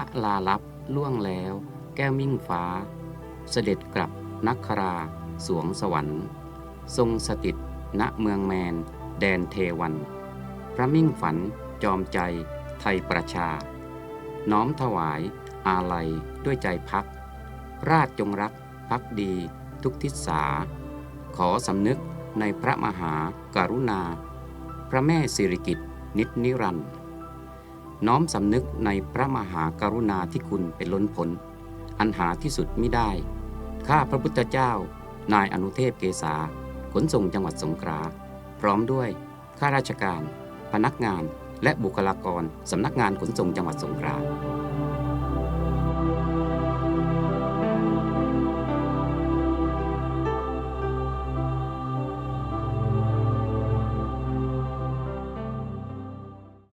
ะลาลับล่วงแล้วแก้วมิ่งฟ้าเสด็จกลับนักคราสวงสวรรค์ทรงสถิตณเมืองแมนแดนเทวันพระมิ่งฝันจอมใจไทยประชาน้อมถวายอาลัยด้วยใจพักราชจงรักภักดีทุกทิศาขอสำนึกในพระมหากรุณาพระแม่สิริกิติ์นิจนิรันดร์น้อมสำนึกในพระมหากรุณาธิคุณเป็นล้นพ้นอันหาที่สุดมิได้ข้าพระพุทธเจ้านายอนุเทพเกษาขนส่งจังหวัดสงขลาพร้อมด้วยข้าราชการพนักงานและบุคลากรสำนักงานขนส่งจังหวัดสงขลา